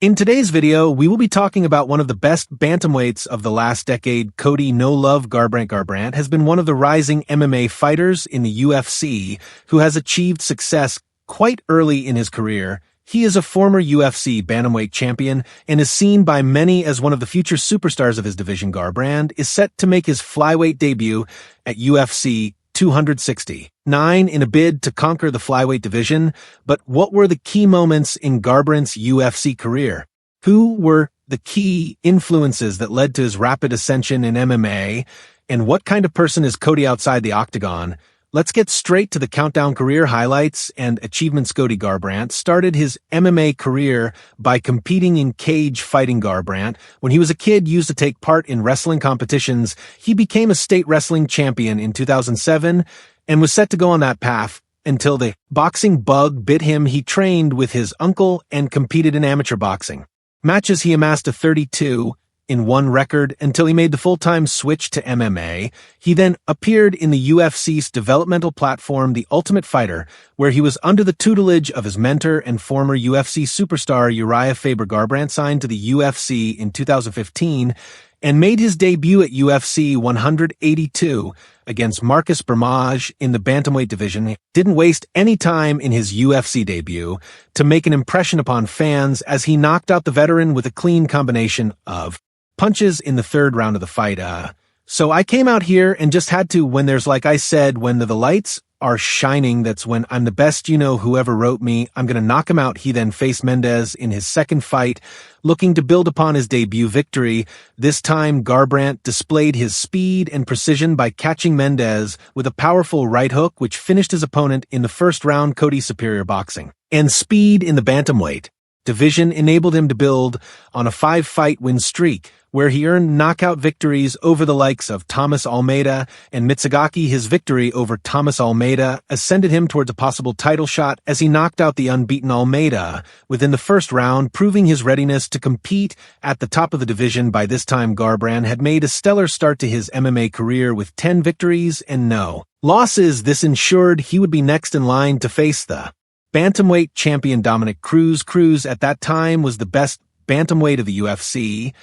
In today's video, we will be talking about one of the best bantamweights of the last decade. Cody "No Love" Garbrandt has been one of the rising MMA fighters in the UFC who has achieved success quite early in his career. He is a former UFC bantamweight champion and is seen by many as one of the future superstars of his division. Garbrandt is set to make his flyweight debut at UFC 269 in a bid to conquer the flyweight division. But what were the key moments in Garbrandt's UFC career? Who were the key influences that led to his rapid ascension in MMA? And what kind of person is Cody outside the octagon? Let's get straight to the countdown. Career highlights and achievements. Cody Garbrandt started his MMA career by competing in cage fighting. Garbrandt, when he was a kid, used to take part in wrestling competitions. He became a state wrestling champion in 2007 and was set to go on that path until the boxing bug bit him. He trained with his uncle and competed in amateur boxing matches. He amassed a 32-1 record until he made the full-time switch to MMA. He then appeared in the UFC's developmental platform, The Ultimate Fighter, where he was under the tutelage of his mentor and former UFC superstar Uriah Faber. Garbrandt signed to the UFC in 2015 and made his debut at UFC 182 against Marcus Bermage in the bantamweight division. He didn't waste any time in his UFC debut to make an impression upon fans as he knocked out the veteran with a clean combination of punches in the third round of the fight. So I came out here and just had to, when there's, like I said, when the lights are shining, that's when I'm the best. Whoever wrote me, I'm going to knock him out. He then faced Mendes in his second fight, looking to build upon his debut victory. This time, Garbrandt displayed his speed and precision by catching Mendes with a powerful right hook, which finished his opponent in the first round. Cody's superior boxing and speed in the bantamweight division enabled him to build on a 5-fight win streak, where he earned knockout victories over the likes of Thomas Almeida and Mitsugaki. His victory over Thomas Almeida ascended him towards a possible title shot as he knocked out the unbeaten Almeida within the first round, proving his readiness to compete at the top of the division. By this time, Garbrandt had made a stellar start to his MMA career with 10 victories and no losses. This ensured he would be next in line to face the bantamweight champion Dominick Cruz. Cruz at that time was the best bantamweight of the UFC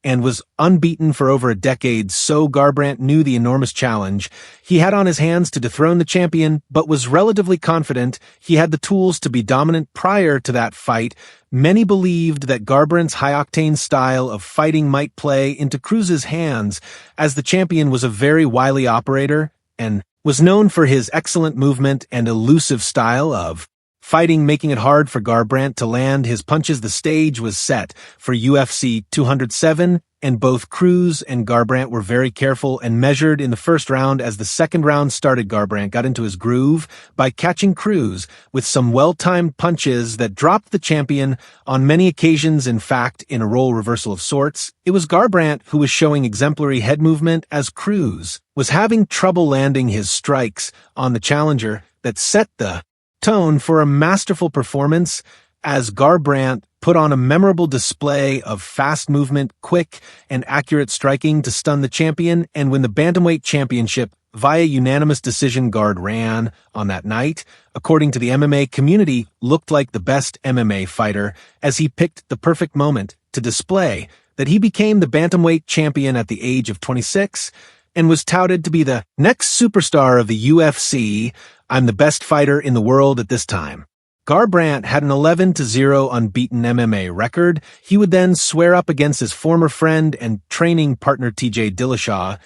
and was unbeaten for over a decade, so Garbrandt knew the enormous challenge he had on his hands to dethrone the champion, but was relatively confident he had the tools to be dominant. Prior to that fight, many believed that Garbrandt's high-octane style of fighting might play into Cruz's hands, as the champion was a very wily operator and was known for his excellent movement and elusive style of fighting, making it hard for Garbrandt to land his punches. The stage was set for UFC 207, and both Cruz and Garbrandt were very careful and measured in the first round. As the second round started, Garbrandt got into his groove by catching Cruz with some well-timed punches that dropped the champion on many occasions. In fact, in a role reversal of sorts, it was Garbrandt who was showing exemplary head movement as Cruz was having trouble landing his strikes on the challenger that set the tone for a masterful performance as Garbrandt put on a memorable display of fast movement, quick and accurate striking to stun the champion and win the bantamweight championship via unanimous decision. Gard ran on that night, according to the MMA community, looked like the best MMA fighter as he picked the perfect moment to display that he became the bantamweight champion at the age of 26 and was touted to be the next superstar of the UFC. I'm the best fighter in the world at this time. Garbrandt had an 11-0 unbeaten MMA record. He would then swear up against his former friend and training partner TJ Dillashaw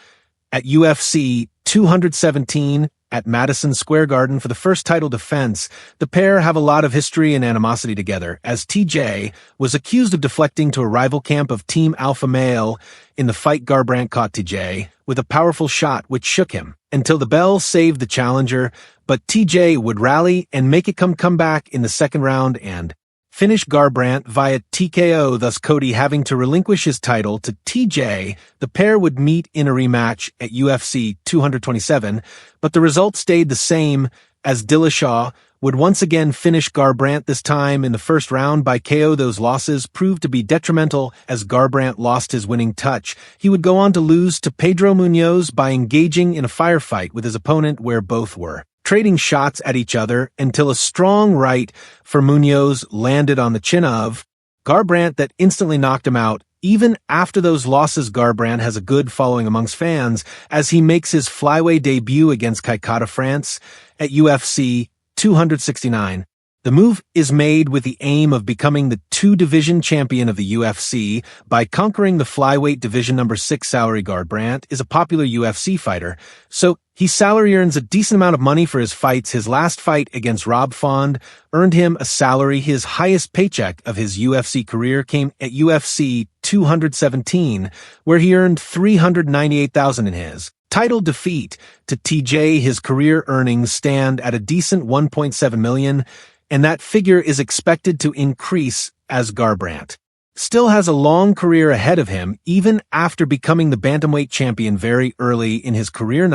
at UFC 217 at Madison Square Garden for the first title defense. The pair have a lot of history and animosity together, as TJ was accused of deflecting to a rival camp of Team Alpha Male. In the fight, Garbrandt caught TJ with a powerful shot which shook him until the bell saved the challenger, but TJ would rally and make it come back in the second round and finish Garbrandt via TKO, thus Cody having to relinquish his title to TJ. The pair would meet in a rematch at UFC 227, but the result stayed the same, as Dillashaw would once again finish Garbrandt, this time in the first round by KO. Those losses proved to be detrimental as Garbrandt lost his winning touch. He would go on to lose to Pedro Munoz by engaging in a firefight with his opponent where both were trading shots at each other until a strong right for Munoz landed on the chin of Garbrandt that instantly knocked him out. Even after those losses, Garbrandt has a good following amongst fans as he makes his flyweight debut against Kaikata France at UFC 269. The move is made with the aim of becoming the two-division champion of the UFC by conquering the flyweight division number 6 salary. Garbrandt is a popular UFC fighter, so he salary earns a decent amount of money for his fights. His last fight against Rob Font earned him a salary. His highest paycheck of his UFC career came at UFC 217, where he earned $398,000 in his title defeat to TJ. His career earnings stand at a decent $1.7 million, and that figure is expected to increase as Garbrandt still has a long career ahead of him, even after becoming the bantamweight champion very early in his career.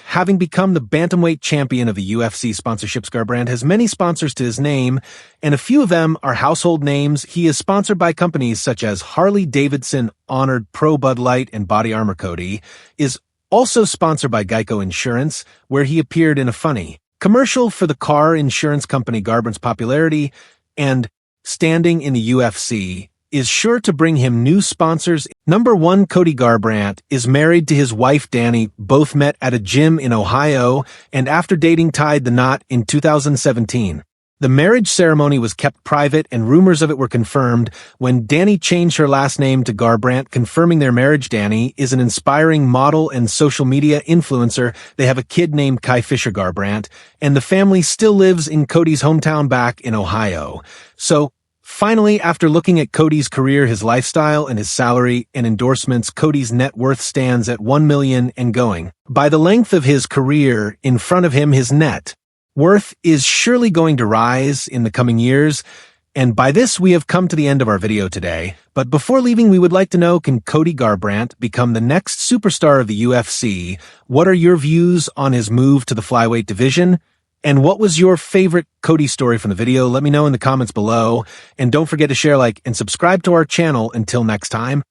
Having become the bantamweight champion of the UFC sponsorships, Garbrandt has many sponsors to his name, and a few of them are household names. He is sponsored by companies such as Harley-Davidson, Honored, Pro Bud Light, and Body Armor. Cody is also sponsored by Geico Insurance, where he appeared in a funny commercial for the car insurance company. Garbrandt's popularity and standing in the UFC is sure to bring him new sponsors. Number 1, Cody Garbrandt is married to his wife Dani. Both met at a gym in Ohio, and after dating tied the knot in 2017. The marriage ceremony was kept private, and rumors of it were confirmed when Dani changed her last name to Garbrandt, confirming their marriage. Dani is an inspiring model and social media influencer. They have a kid named Kai Fisher Garbrandt, and the family still lives in Cody's hometown back in Ohio. So, finally, after looking at Cody's career, his lifestyle, and his salary and endorsements, Cody's net worth stands at $1 million and going. By the length of his career in front of him, his net worth is surely going to rise in the coming years. And by this, we have come to the end of our video today. But before leaving, we would like to know, can Cody Garbrandt become the next superstar of the UFC? What are your views on his move to the flyweight division? And what was your favorite Cody story from the video? Let me know in the comments below. And don't forget to share, like, and subscribe to our channel. Until next time.